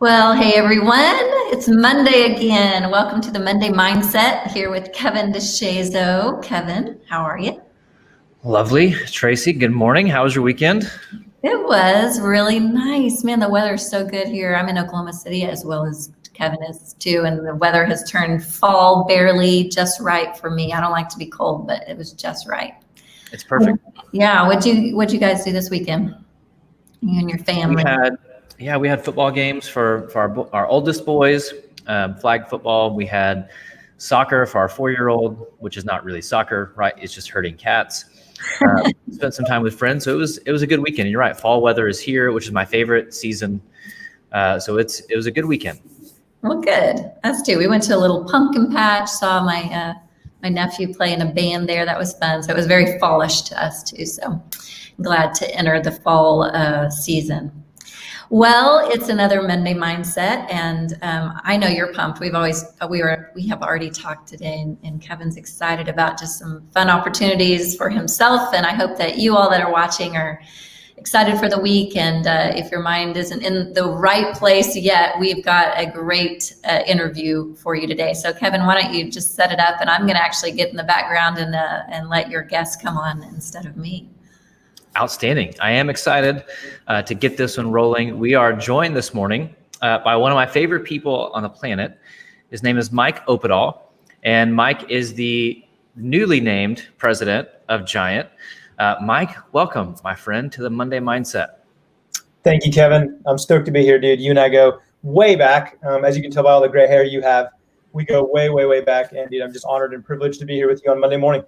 Well, hey everyone, it's Monday again. Welcome to the Monday Mindset here with Kevin DeShazo. Kevin, how are you? Lovely. Tracy, good morning. How was your weekend? It was really nice. Man, the weather's so good here. I'm in Oklahoma City as well as Kevin is too, and the weather has turned fall barely just right for me. I don't like to be cold, but it was just right. It's perfect. Yeah, what'd you guys do this weekend? You and your We family? had football games for our oldest boys, flag football. We had soccer for our 4-year-old, which is not really soccer, right? It's just herding cats. Spent some time with friends, so it was a good weekend. And you're right, fall weather is here, which is my favorite season. So it was a good weekend. Well, good. Us too. We went to a little pumpkin patch, saw my nephew play in a band there. That was fun. So it was very fallish to us too. So I'm glad to enter the fall season. Well, it's another Monday Mindset, and I know you're pumped. We have already talked today, and Kevin's excited about just some fun opportunities for himself. And I hope that you all that are watching are excited for the week. And if your mind isn't in the right place yet, we've got a great interview for you today. So Kevin, why don't you just set it up, and I'm going to actually get in the background and let your guests come on instead of me. Outstanding. I am excited to get this one rolling. We are joined this morning by one of my favorite people on the planet. His name is Mike Oppedahl, and Mike is the newly named president of GiANT. Mike, welcome, my friend, to the Monday Mindset. Thank you, Kevin. I'm stoked to be here, dude. You and I go way back. As you can tell by all the gray hair you have, we go way, way, way back. And dude, I'm just honored and privileged to be here with you on Monday morning.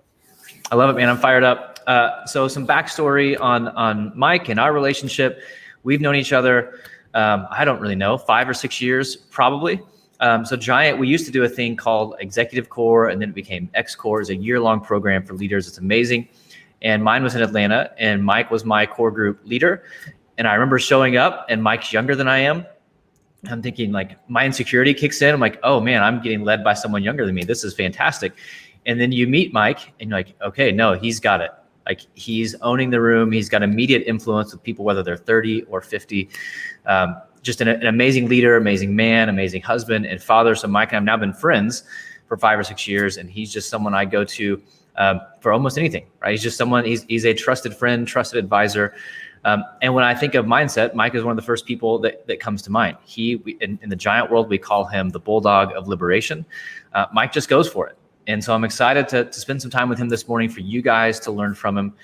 I love it, man. I'm fired up. So some backstory on Mike and our relationship. We've known each other, I don't really know, 5 or 6 years, probably. So GiANT, we used to do a thing called Executive Core, and then it became X-Core. It's a year-long program for leaders. It's amazing. And mine was in Atlanta, and Mike was my core group leader. And I remember showing up, and Mike's younger than I am. I'm thinking, like, my insecurity kicks in. I'm like, oh man, I'm getting led by someone younger than me. This is fantastic. And then you meet Mike, and you're like, okay, no, he's got it. Like, he's owning the room. He's got immediate influence with people, whether they're 30 or 50. Just an amazing leader, amazing man, amazing husband and father. So Mike and I have now been friends for 5 or 6 years, and he's just someone I go to for almost anything, right? He's just someone, he's a trusted friend, trusted advisor. And when I think of mindset, Mike is one of the first people that comes to mind. In the GiANT world, we call him the bulldog of liberation. Mike just goes for it. And so I'm excited to spend some time with him this morning for you guys to learn from him.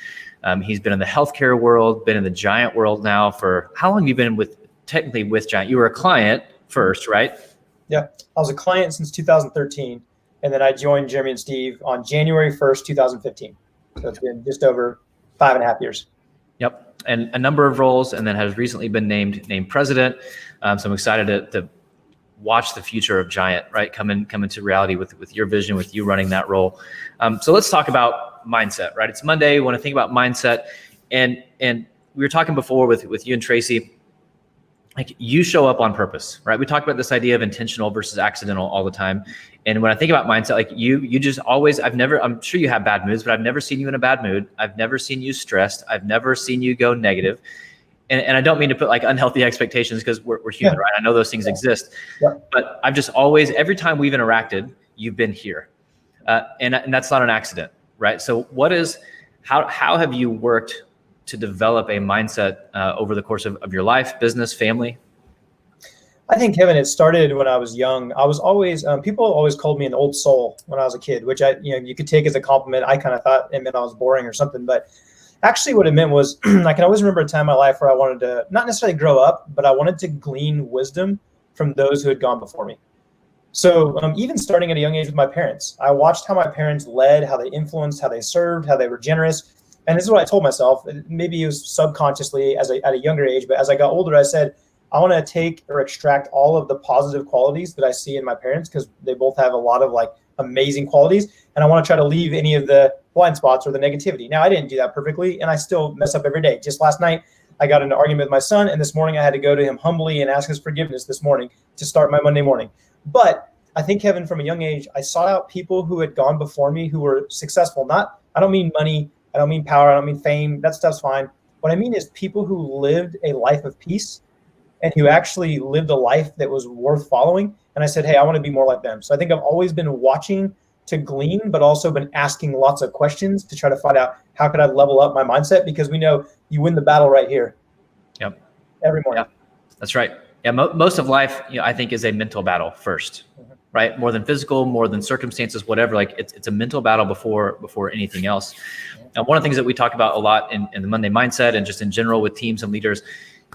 He's been in the healthcare world, been in the GiANT world now for, how long have you been technically with GiANT? You were a client first, right? Yeah, I was a client since 2013. And then I joined Jeremy and Steve on January 1st, 2015. So it's been just over 5.5 years. Yep. And a number of roles, and then has recently been named president. So I'm excited to watch the future of GiANT, right? Come into reality with your vision, with you running that role. So let's talk about mindset, right? It's Monday. We want to think about mindset. And we were talking before with you and Tracy, like, you show up on purpose, right? We talk about this idea of intentional versus accidental all the time. And when I think about mindset, like you just always, I'm sure you have bad moods, but I've never seen you in a bad mood. I've never seen you stressed. I've never seen you go negative. And I don't mean to put like unhealthy expectations, because we're human, right? I know those things exist, but I've just always, every time we've interacted, you've been here. And that's not an accident, right? So how have you worked to develop a mindset over the course of your life, business, family? I think, Kevin, it started when I was young. I was always, people always called me an old soul when I was a kid, which you could take as a compliment. I kind of thought it meant I was boring or something, but actually what it meant was I can always remember a time in my life where I wanted to not necessarily grow up, but I wanted to glean wisdom from those who had gone before me. So even starting at a young age with my parents, I watched how my parents led, how they influenced, how they served, how they were generous. And this is what I told myself. Maybe it was subconsciously at a younger age, but as I got older, I said, I want to take or extract all of the positive qualities that I see in my parents, because they both have a lot of like amazing qualities. And I want to try to leave any of the blind spots or the negativity. Now, I didn't do that perfectly, and I still mess up every day. Just last night, I got in an argument with my son, and this morning I had to go to him humbly and ask his forgiveness this morning to start my Monday morning. But I think, Kevin, from a young age, I sought out people who had gone before me who were successful. I don't mean money, I don't mean power, I don't mean fame. That stuff's fine. What I mean is people who lived a life of peace and who actually lived a life that was worth following. And I said, hey, I want to be more like them. So I think I've always been watching to glean, but also been asking lots of questions to try to find out how could I level up my mindset, because we know you win the battle right here. Yep. Every morning. Yeah, that's right. Yeah. Most of life, I think, is a mental battle first, right? More than physical, more than circumstances, whatever. Like it's a mental battle before anything else. And one of the things that we talk about a lot in the Monday mindset and just in general with teams and leaders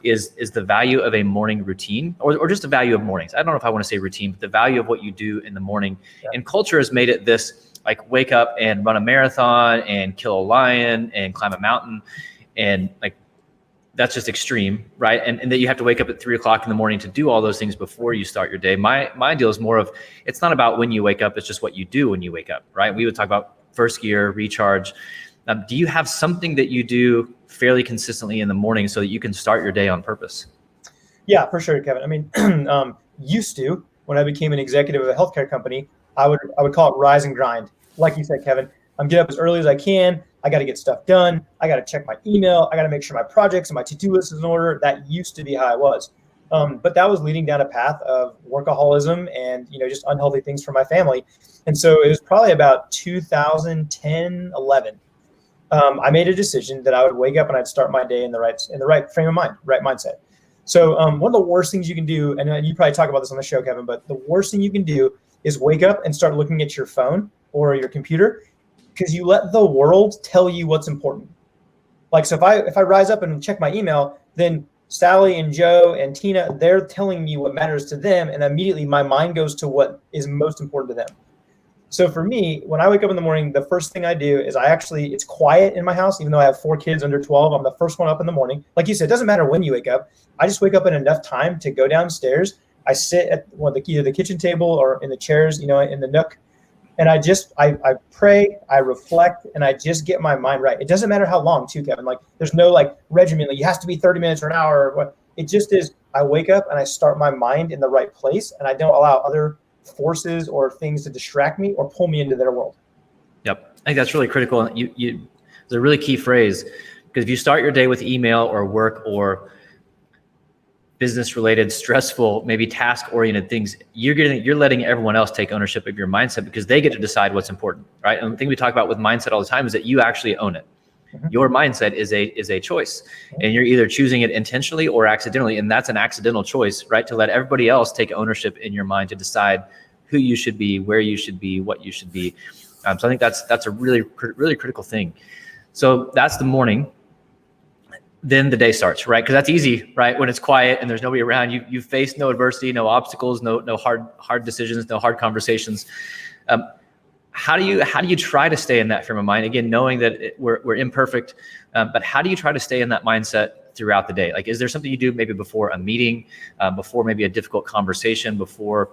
is the value of a morning routine, or just the value of mornings. I don't know if I want to say routine, but the value of what you do in the morning. Yeah. And culture has made it this, like, wake up and run a marathon and kill a lion and climb a mountain. And like, that's just extreme, right? And that you have to wake up at 3 o'clock in the morning to do all those things before you start your day. My deal is more of, it's not about when you wake up, it's just what you do when you wake up, right? We would talk about first gear, recharge. Do you have something that you do fairly consistently in the morning so that you can start your day on purpose? Yeah, for sure, Kevin. I mean, used to, when I became an executive of a healthcare company, I would call it rise and grind. Like you said, Kevin, I'm get up as early as I can. I got to get stuff done. I got to check my email. I got to make sure my projects and my to-do list is in order. That used to be how I was. But that was leading down a path of workaholism and, just unhealthy things for my family. And so it was probably about 2010, 11. I made a decision that I would wake up and I'd start my day in the right frame of mind, right mindset. So one of the worst things you can do, and you probably talk about this on the show, Kevin, but the worst thing you can do is wake up and start looking at your phone or your computer, because you let the world tell you what's important. Like, so if I rise up and check my email, then Sally and Joe and Tina, they're telling me what matters to them, and immediately my mind goes to what is most important to them. So for me, when I wake up in the morning, the first thing I do is it's quiet in my house. Even though I have 4 kids under 12, I'm the first one up in the morning. Like you said, it doesn't matter when you wake up. I just wake up in enough time to go downstairs. I sit at either the kitchen table or in the chairs, in the nook. And I pray, I reflect, and I just get my mind right. It doesn't matter how long too, Kevin. Like, there's no regimen. Like, it has to be 30 minutes or an hour or what. It just is, I wake up and I start my mind in the right place, and I don't allow other forces or things to distract me or pull me into their world. Yep. I think that's really critical. It's a really key phrase, because if you start your day with email or work or business related, stressful, maybe task oriented things, you're letting everyone else take ownership of your mindset, because they get to decide what's important, right? And the thing we talk about with mindset all the time is that you actually own it. Mm-hmm. Your mindset is a choice, and you're either choosing it intentionally or accidentally. And that's an accidental choice, right? To let everybody else take ownership in your mind to decide who you should be, where you should be, what you should be. So I think that's a really, really critical thing. So that's the morning. Then the day starts, right? Because that's easy, right? When it's quiet and there's nobody around, you face no adversity, no obstacles, no hard decisions, no hard conversations. How do you try to stay in that frame of mind? Again, knowing that we're imperfect, but how do you try to stay in that mindset throughout the day? Like, is there something you do maybe before a meeting, before maybe a difficult conversation, before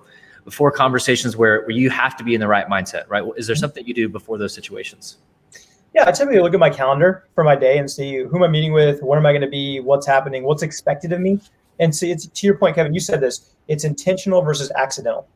conversations where you have to be in the right mindset, right? Is there something you do before those situations? Yeah, I typically look at my calendar for my day and see who am I meeting with, what am I going to be, what's happening, what's expected of me. And see, it's to your point, Kevin, you said this, it's intentional versus accidental.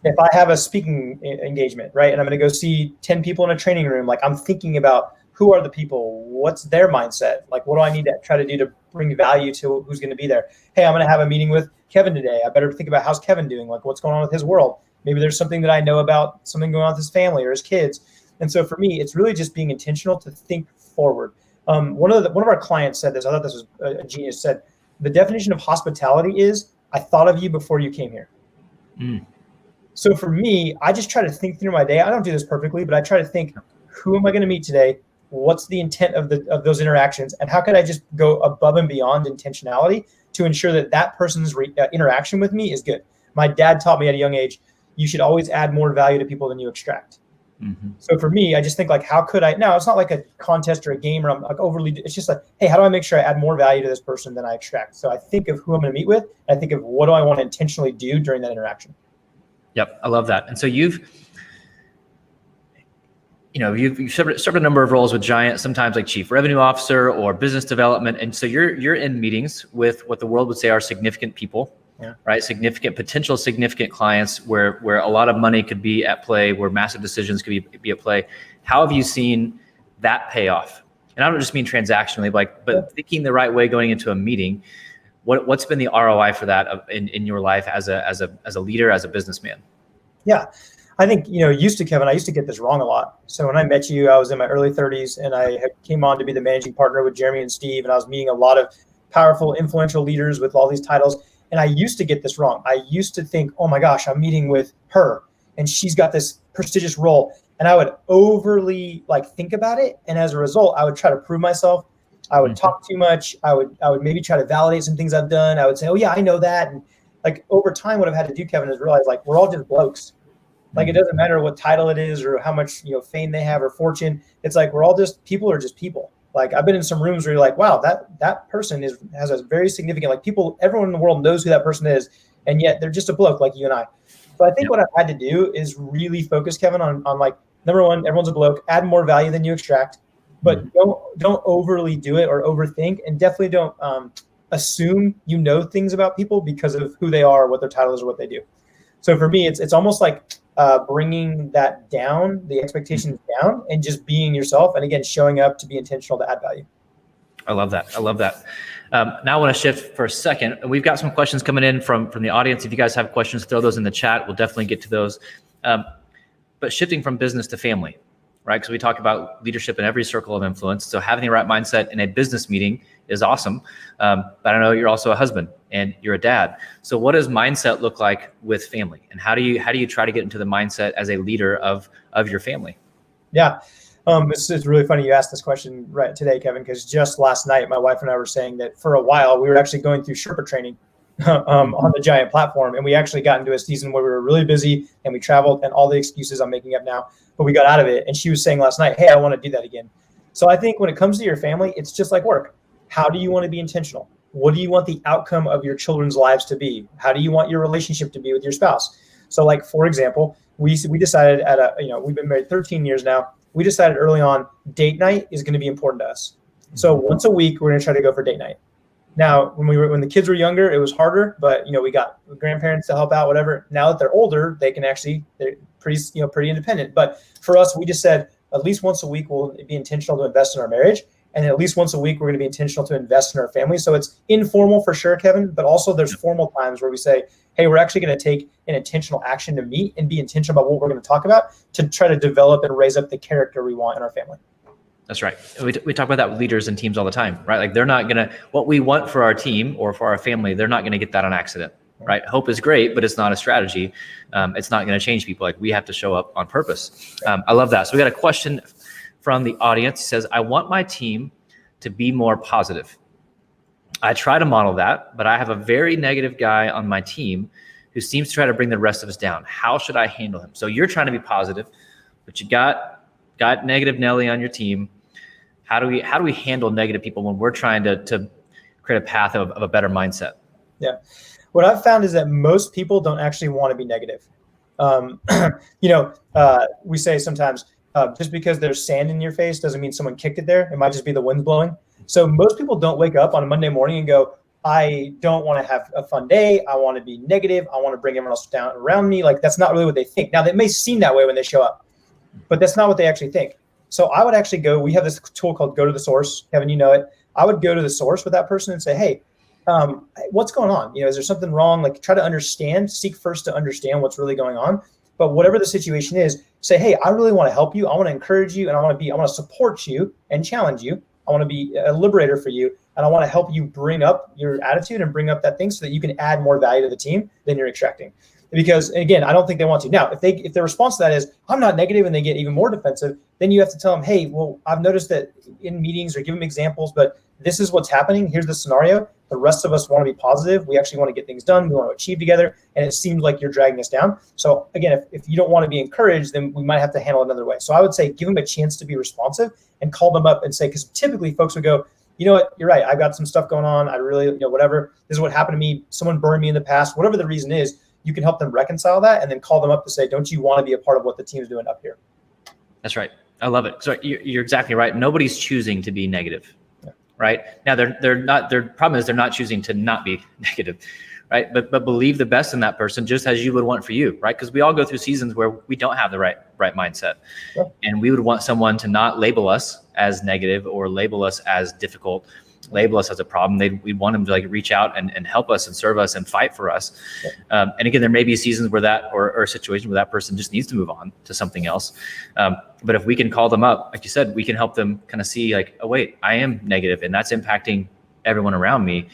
If I have a speaking engagement, right, and I'm going to go see 10 people in a training room, like, I'm thinking about who are the people, what's their mindset, like, what do I need to try to do to bring value to who's going to be there? Hey, I'm going to have a meeting with Kevin today. I better think about how's Kevin doing, like, what's going on with his world. Maybe there's something that I know about, something going on with his family or his kids. And so for me, it's really just being intentional to think forward. One of our clients said this. I thought this was a genius. Said the definition of hospitality is, I thought of you before you came here. Mm. So for me, I just try to think through my day. I don't do this perfectly, but I try to think, who am I going to meet today? What's the intent of those interactions? And how can I just go above and beyond intentionality to ensure that person's interaction with me is good? My dad taught me at a young age, you should always add more value to people than you extract. Mm-hmm. So for me, I just think, like, how could I? Now, it's not like a contest or a game or I'm like overly. It's just like, hey, how do I make sure I add more value to this person than I extract? So I think of who I'm going to meet with. And I think of what do I want to intentionally do during that interaction. Yep, I love that. And so you've served a number of roles with GiANT, sometimes like chief revenue officer or business development, and so you're in meetings with what the world would say are significant people. Yeah. Right. Significant clients where a lot of money could be at play, where massive decisions could be at play. How have you seen that pay off? And I don't just mean transactionally, but thinking the right way going into a meeting. What's been the ROI for that in your life as a leader, as a businessman? Yeah. I think, Kevin, I used to get this wrong a lot. So when I met you, I was in my early 30s and I came on to be the managing partner with Jeremy and Steve. And I was meeting a lot of powerful, influential leaders with all these titles. And I used to get this wrong. I used to think, oh my gosh, I'm meeting with her and she's got this prestigious role. And I would overly think about it. And as a result, I would try to prove myself. I would talk too much. I would maybe try to validate some things I've done. I would say, oh yeah, I know that. And over time, what I've had to do, Kevin, is realize we're all just blokes. It doesn't matter what title it is or how much fame they have or fortune. It's we're all just people. Are just people. I've been in some rooms where you're like, wow, that person has a very significant people. Everyone in the world knows who that person is, and yet they're just a bloke like you and I. So I think what I've had to do is really focus, Kevin, on number one, everyone's a bloke. Add more value than you extract, but don't overly do it or overthink, and definitely don't assume things about people because of who they are, what their title is, or what they do. So for me, it's almost bringing that down, the expectations down, and just being yourself. And again, showing up to be intentional to add value. I love that. Now I want to shift for a second. We've got some questions coming in from the audience. If you guys have questions, throw those in the chat. We'll definitely get to those. But shifting from business to family, right? Because we talk about leadership in every circle of influence. So having the right mindset in a business meeting is awesome. But I know you're also a husband and you're a dad. So what does mindset look like with family? And how do you try to get into the mindset as a leader of your family? Yeah. It's really funny you asked this question right today, Kevin, because just last night, my wife and I were saying that for a while, we were actually going through Sherpa training on the GiANT platform. And we actually got into a season where we were really busy and we traveled, and all the excuses I'm making up now, but we got out of it. And she was saying last night, hey, I want to do that again. So I think when it comes to your family, it's just like work. How do you want to be intentional? What do you want the outcome of your children's lives to be? How do you want your relationship to be with your spouse? So for example, we decided we've been married 13 years now. We decided early on date night is going to be important to us. So once a week, we're going to try to go for date night. Now, when the kids were younger, it was harder, but we got grandparents to help out, whatever. Now that they're older, they're pretty independent. But for us, we just said at least once a week we'll be intentional to invest in our marriage, and at least once a week we're going to be intentional to invest in our family. So it's informal for sure, Kevin, but also there's formal times where we say, hey, we're actually going to take an intentional action to meet and be intentional about what we're going to talk about to try to develop and raise up the character we want in our family. That's right. We talk about that with leaders and teams all the time, right? They're not going to, what we want for our team or for our family, they're not going to get that on accident, right? Hope is great, but it's not a strategy. It's not going to change people. We have to show up on purpose. I love that. So we got a question from the audience. It says, I want my team to be more positive. I try to model that, but I have a very negative guy on my team who seems to try to bring the rest of us down. How should I handle him? So you're trying to be positive, but you got negative Nelly on your team. How do we handle negative people when we're trying to create a path of a better mindset? Yeah. What I've found is that most people don't actually want to be negative. We say sometimes just because there's sand in your face doesn't mean someone kicked it there. It might just be the wind blowing. So most people don't wake up on a Monday morning and go, I don't want to have a fun day. I want to be negative. I want to bring everyone else down around me. That's not really what they think. Now, they may seem that way when they show up, but that's not what they actually think. So I would actually we have this tool called Go to the Source. Kevin, you know it. I would go to the source with that person and say, hey, what's going on? Is there something wrong? Try to understand, seek first to understand what's really going on. But whatever the situation is, say, hey, I really want to help you. I want to encourage you, and I want to support you and challenge you. I want to be a liberator for you, and I want to help you bring up your attitude and bring up that thing so that you can add more value to the team than you're extracting. Because again, I don't think they want to. Now, if their response to that is, I'm not negative, and they get even more defensive, then you have to tell them, hey, well, I've noticed that in meetings, or give them examples, but this is what's happening. Here's the scenario. The rest of us want to be positive. We actually want to get things done. We want to achieve together. And it seems like you're dragging us down. So again, if you don't want to be encouraged, then we might have to handle it another way. So I would say, give them a chance to be responsive and call them up and say, because typically folks would go, you know what, you're right. I've got some stuff going on. I really, whatever. This is what happened to me. Someone burned me in the past. Whatever the reason is, you can help them reconcile that and then call them up to say, don't you want to be a part of what the team's doing up here? That's right. I love it. So you're exactly right. Nobody's choosing to be negative, right? Now they're not. Their problem is they're not choosing to not be negative, right? But believe the best in that person, just as you would want for you, right? Because we all go through seasons where we don't have the right mindset, and we would want someone to not label us as negative or label us as difficult. label us as a problem. We want them to like reach out and help us and serve us and fight for us. And again, there may be seasons where that, or a situation where that person just needs to move on to something else. But if we can call them up, like you said, we can help them kind of see like, oh wait, I am negative and that's impacting everyone around me.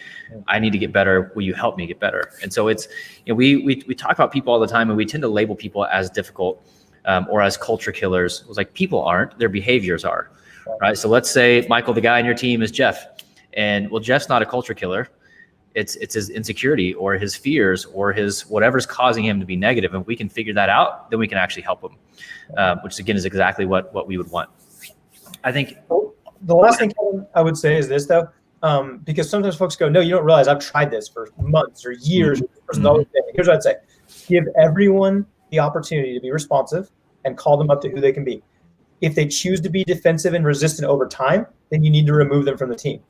I need to get better. Will you help me get better? And so it's, we talk about people all the time, and we tend to label people as difficult or as culture killers. It was like, people aren't, their behaviors are, right? So let's say Michael, the guy on your team, is Jeff, and well, Jeff's not a culture killer. It's his insecurity or his fears or his whatever's causing him to be negative. And if we can figure that out, then we can actually help him, which again is exactly what we would want. I think the last thing, Kevin, I would say is this though. Because sometimes folks go, no, you don't realize I've tried this for months or years. Mm-hmm. Here's what I'd say. Give everyone the opportunity to be responsive and call them up to who they can be. If they choose to be defensive and resistant over time, then you need to remove them from the team.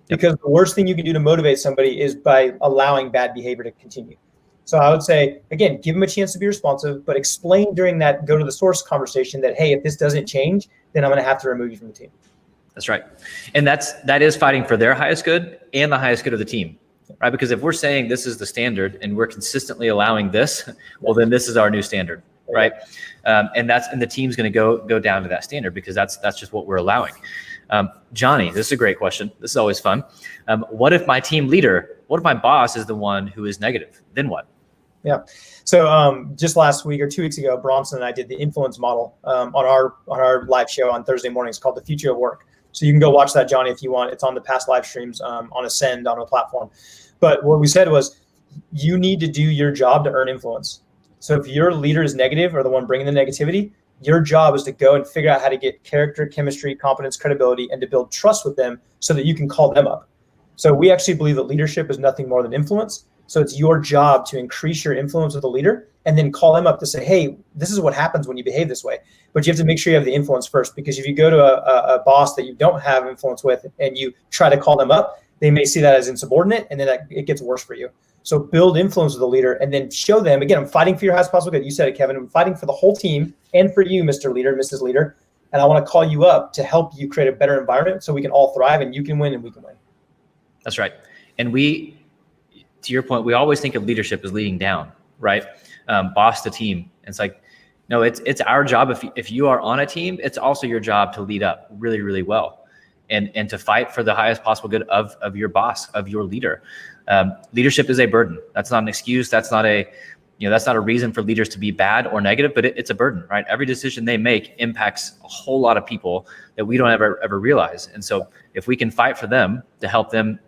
Because the worst thing you can do to motivate somebody is by allowing bad behavior to continue. So I would say, again, give them a chance to be responsive, but explain during that go to the source conversation that, hey, if this doesn't change, then I'm going to have to remove you from the team. That's right. And that is fighting for their highest good and the highest good of the team, right? Because if we're saying this is the standard and we're consistently allowing this, well, then this is our new standard, right? And the team's going to go down to that standard because that's just what we're allowing. Johnny, this is a great question. This is always fun. What if my team leader, what if my boss is the one who is negative? Then what? Yeah. So just last week or 2 weeks ago, Bronson and I did the influence model on our live show on Thursday mornings called The Future of Work. So you can go watch that, Johnny, if you want. It's on the past live streams on Ascend on a platform. But what we said was, you need to do your job to earn influence. So if your leader is negative or the one bringing the negativity, your job is to go and figure out how to get character, chemistry, competence, credibility, and to build trust with them so that you can call them up. So we actually believe that leadership is nothing more than influence. So it's your job to increase your influence with a leader and then call them up to say, hey, this is what happens when you behave this way. But you have to make sure you have the influence first, because if you go to a boss that you don't have influence with and you try to call them up, they may see that as insubordinate, and then it gets worse for you. So build influence with a leader and then show them, again, I'm fighting for your highest possible good. You said it, Kevin. I'm fighting for the whole team and for you, Mr. Leader, Mrs. Leader. And I want to call you up to help you create a better environment so we can all thrive and you can win and we can win. That's right. And we, to your point, we always think of leadership as leading down, right? Boss the team. It's like, no, it's our job. If you are on a team, it's also your job to lead up really, really well and to fight for the highest possible good of your boss, of your leader. Leadership is a burden. That's not an excuse. That's not a reason for leaders to be bad or negative, but it's a burden, right? Every decision they make impacts a whole lot of people that we don't ever realize. And so if we can fight for them to help them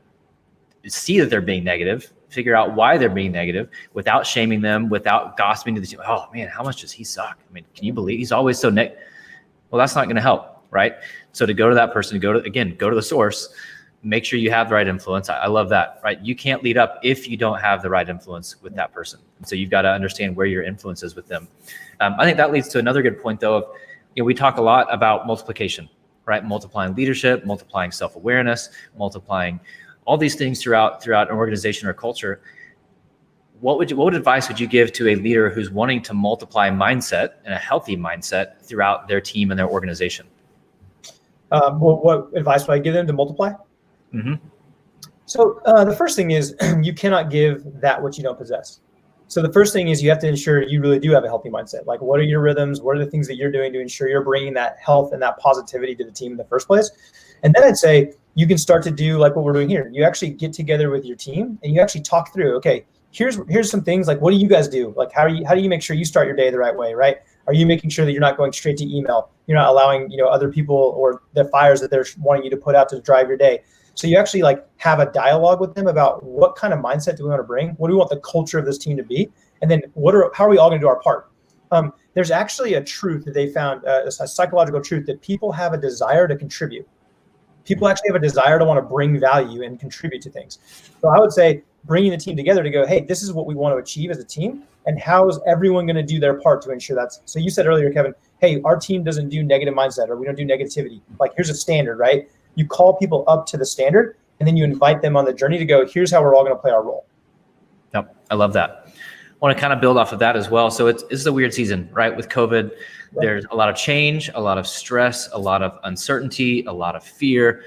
see that they're being negative, figure out why they're being negative without shaming them, without gossiping to the team. Oh man, how much does he suck? I mean, can you believe he's always so negative? Well, that's not going to help, right? So to go to that person, go to the source, make sure you have the right influence. I love that, right? You can't lead up if you don't have the right influence with that person. And so you've got to understand where your influence is with them. I think that leads to another good point though, of, we talk a lot about multiplication, right? Multiplying leadership, multiplying self-awareness, multiplying all these things throughout an organization or culture. What advice would you give to a leader who's wanting to multiply mindset and a healthy mindset throughout their team and their organization? What advice would I give them to multiply? Mm-hmm. So the first thing is you cannot give that which you don't possess. So the first thing is you have to ensure you really do have a healthy mindset. Like, what are your rhythms? What are the things that you're doing to ensure you're bringing that health and that positivity to the team in the first place? And then I'd say you can start to do like what we're doing here. You actually get together with your team and you actually talk through, okay, here's some things, like, what do you guys do? Like, how do you make sure you start your day the right way, right? Are you making sure that you're not going straight to email? You're not allowing, other people or the fires that they're wanting you to put out to drive your day. So you actually have a dialogue with them about what kind of mindset do we want to bring? What do we want the culture of this team to be? And then how are we all going to do our part? There's actually a truth that they found, a psychological truth, that people have a desire to contribute. People actually have a desire to want to bring value and contribute to things. So I would say bringing the team together to go, hey, this is what we want to achieve as a team, and how is everyone going to do their part to ensure that's. So you said earlier, Kevin, hey, our team doesn't do negative mindset, or we don't do negativity. Like, here's a standard, right? You call people up to the standard, and then you invite them on the journey to go, here's how we're all going to play our role. Yep, I love that. I want to kind of build off of that as well. So it's a weird season, right? With COVID, there's a lot of change, a lot of stress, a lot of uncertainty, a lot of fear.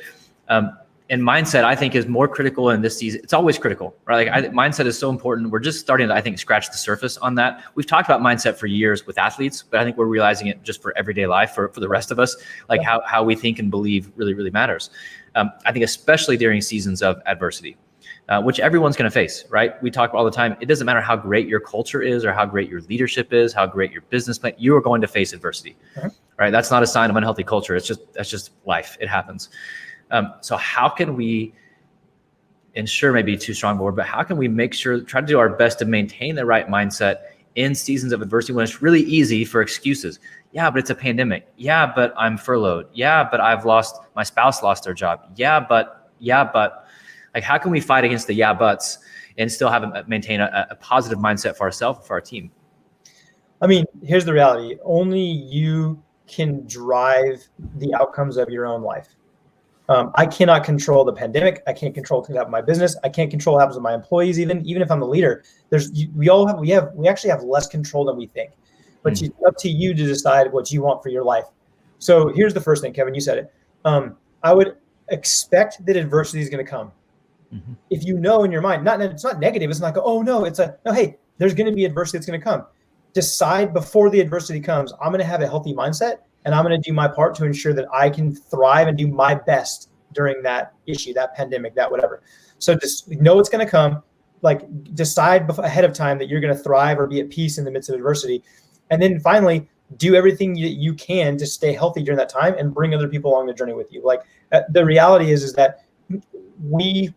And mindset, I think, is more critical in this season. It's always critical, right? Like mindset is so important. We're just starting to, I think, scratch the surface on that. We've talked about mindset for years with athletes, but I think we're realizing it just for everyday life for the rest of us, like how we think and believe really, really matters. I think especially during seasons of adversity, which everyone's going to face, right? We talk all the time. It doesn't matter how great your culture is or how great your leadership is, how great your business plan, you are going to face adversity, right? That's not a sign of unhealthy culture. That's just life. It happens. So how can we ensure, maybe too strong a word, but how can we make sure, try to do our best to maintain the right mindset in seasons of adversity when it's really easy for excuses? Yeah, but it's a pandemic. Yeah, but I'm furloughed. Yeah, but my spouse lost their job. Yeah, but like, how can we fight against the yeah, buts and still maintain a positive mindset for ourselves, for our team? I mean, here's the reality. Only you can drive the outcomes of your own life. I cannot control the pandemic. I can't control what happens in my business. I can't control what happens with my employees. Even if I'm the leader, we actually have less control than we think. But it's up to you to decide what you want for your life. So here's the first thing, Kevin. You said it. I would expect that adversity is going to come. Mm-hmm. If you know in your mind, it's not negative. It's not like, oh no, no. Hey, there's going to be adversity that's going to come. Decide before the adversity comes. I'm going to have a healthy mindset. And I'm going to do my part to ensure that I can thrive and do my best during that issue, that pandemic, that whatever. So just know it's going to come. Like, decide ahead of time that you're going to thrive or be at peace in the midst of adversity. And then finally, do everything that you can to stay healthy during that time and bring other people along the journey with you. Like, the reality is that we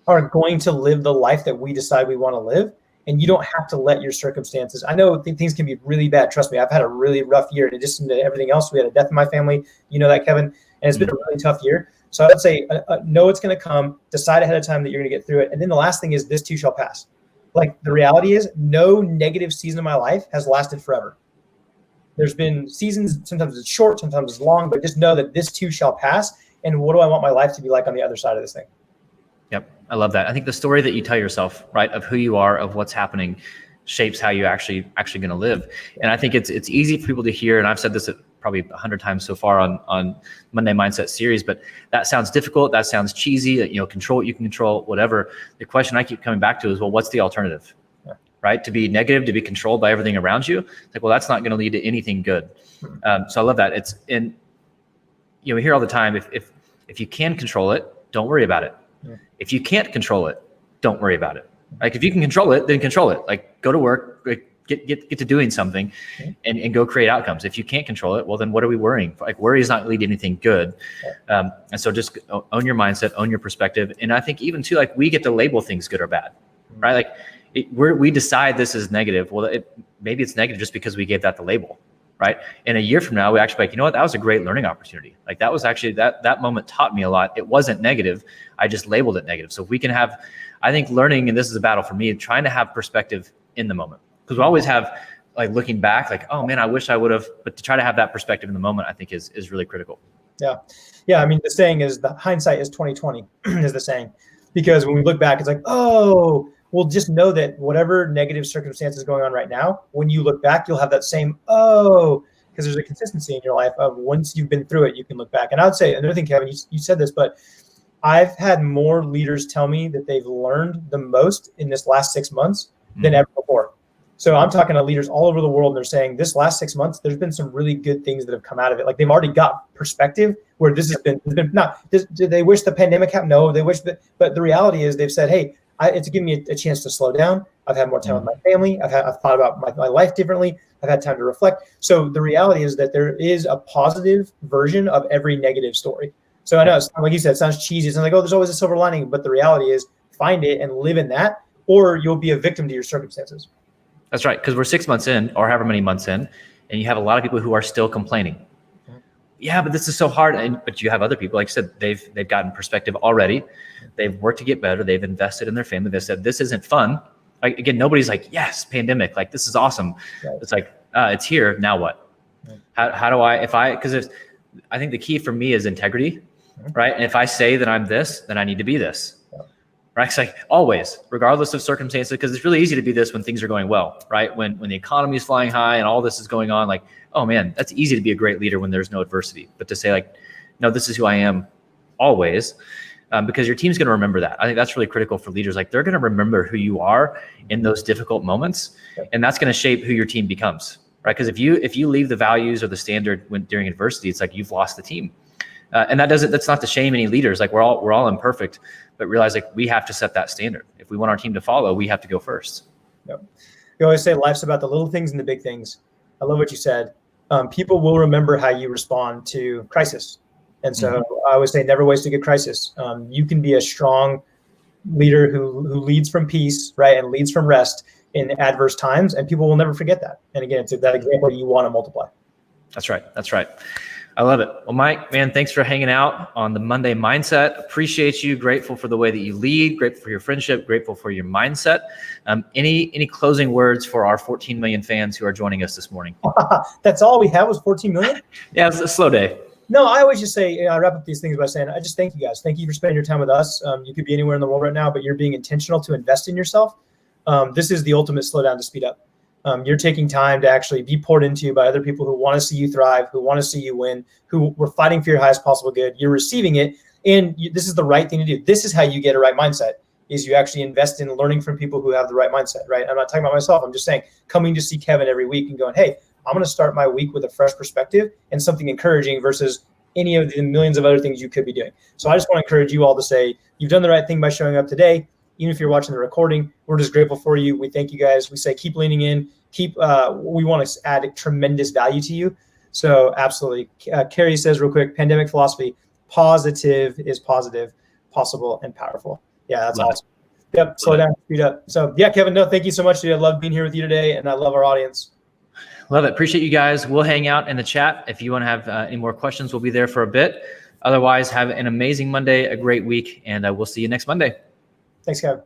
are going to live the life that we decide we want to live. And you don't have to let your circumstances. I know things can be really bad. Trust me, I've had a really rough year. In addition to everything else, we had a death in my family. You know that, Kevin. And it's been a really tough year. So I would say, know it's going to come. Decide ahead of time that you're going to get through it. And then the last thing is, this too shall pass. Like, the reality is, no negative season of my life has lasted forever. There's been seasons, sometimes it's short, sometimes it's long, but just know that this too shall pass. And what do I want my life to be like on the other side of this thing? Yep. I love that. I think the story that you tell yourself, right, of who you are, of what's happening, shapes how you actually going to live. And I think it's easy for people to hear. And I've said this probably 100 times so far on Monday Mindset series, but that sounds difficult. That sounds cheesy. Control what you can control, whatever. The question I keep coming back to is, well, what's the alternative? Yeah. Right? To be negative, to be controlled by everything around you. It's like, well, that's not going to lead to anything good. So I love that. We hear all the time, if you can control it, don't worry about it. Yeah. If you can't control it, don't worry about it. Like, if you can control it, then control it. Like, go to work, get to doing something, and go create outcomes. If you can't control it, well, then what are we worrying? Like, worry is not leading to anything good. And so just own your mindset, own your perspective. And I think even too, like, we get to label things good or bad, right? Like, we decide this is negative. Well, maybe it's negative just because we gave that the label. Right. And a year from now, we actually like, you know what, that was a great learning opportunity. Like, that was actually that moment taught me a lot. It wasn't negative. I just labeled it negative. So if we can have, I think, learning, and this is a battle for me, trying to have perspective in the moment, because we always have, like, looking back, like, oh man, I wish I would have, but to try to have that perspective in the moment, I think is really critical. Yeah. Yeah. I mean, the saying is, the hindsight is 20/20 is the saying, because when we look back, it's like, oh, well, just know that whatever negative circumstance is going on right now, when you look back, you'll have that same, because there's a consistency in your life of, once you've been through it, you can look back. And I would say another thing, Kevin, you said this, but I've had more leaders tell me that they've learned the most in this last 6 months than ever before. So I'm talking to leaders all over the world, and they're saying this last 6 months, there's been some really good things that have come out of it. Like, they've already got perspective where this has been not, do they wish the pandemic happened? No, they wish that, but the reality is they've said, hey, it's given me a chance to slow down. I've had more time with my family. I've thought about my life differently. I've had time to reflect. So the reality is that there is a positive version of every negative story. So I know, like you said, it sounds cheesy. It's like, oh, there's always a silver lining. But the reality is, find it and live in that, or you'll be a victim to your circumstances. That's right. Because we're 6 months in, or however many months in, and you have a lot of people who are still complaining. Yeah, but this is so hard. But you have other people, like I said, they've gotten perspective already. They've worked to get better. They've invested in their family. They said, this isn't fun. Like, again, nobody's like, yes, pandemic, like, this is awesome. Right. It's like, it's here. Now what? Right. How do I, because I think the key for me is integrity, right? And if I say that I'm this, then I need to be this. Right? It's like, always, regardless of circumstances, because it's really easy to be this when things are going well, right? When the economy is flying high and all this is going on, like, oh man, that's easy to be a great leader when there's no adversity. But to say, like, no, this is who I am always, because your team's going to remember that. I think that's really critical for leaders. Like they're going to remember who you are in those difficult moments, and that's going to shape who your team becomes, right? Because if you leave the values or the standard during adversity, it's like you've lost the team. And that's not to shame any leaders. Like we're all imperfect, but realize like we have to set that standard. If we want our team to follow, we have to go first. Yep. You always say life's about the little things and the big things. I love what you said. People will remember how you respond to crisis. And so I always say, never waste a good crisis. You can be a strong leader who leads from peace, right, and leads from rest in adverse times, and people will never forget that. And again, it's that example you want to multiply. That's right. That's right. I love it. Well, Mike, man, thanks for hanging out on the Monday Mindset. Appreciate you. Grateful for the way that you lead. Grateful for your friendship. Grateful for your mindset. Any closing words for our 14 million fans who are joining us this morning? That's all we have was 14 million? Yeah, it was a slow day. No, I always just say, I wrap up these things by saying, I just thank you guys. Thank you for spending your time with us. You could be anywhere in the world right now, but you're being intentional to invest in yourself. This is the ultimate slow down to speed up. You're taking time to actually be poured into by other people who want to see you thrive, who want to see you win, who were fighting for your highest possible good. You're receiving it, and this is the right thing to do. This is how you get a right mindset, is you actually invest in learning from people who have the right mindset, right? I'm not talking about myself. I'm just saying coming to see Kevin every week and going, hey, I'm going to start my week with a fresh perspective and something encouraging versus any of the millions of other things you could be doing. So I just want to encourage you all to say, you've done the right thing by showing up today. Even if you're watching the recording, we're just grateful for you. We thank you guys. We say, keep leaning in, we want to add tremendous value to you. So absolutely. Carrie says real quick, pandemic philosophy, positive is positive, possible, and powerful. Yeah, that's awesome. Yep. Slow down, speed up. So yeah, Kevin, no, thank you so much, dude. I love being here with you today, and I love our audience. Love it. Appreciate you guys. We'll hang out in the chat. If you want to have any more questions, we'll be there for a bit. Otherwise, have an amazing Monday, a great week, and we'll see you next Monday. Thanks, Kevin.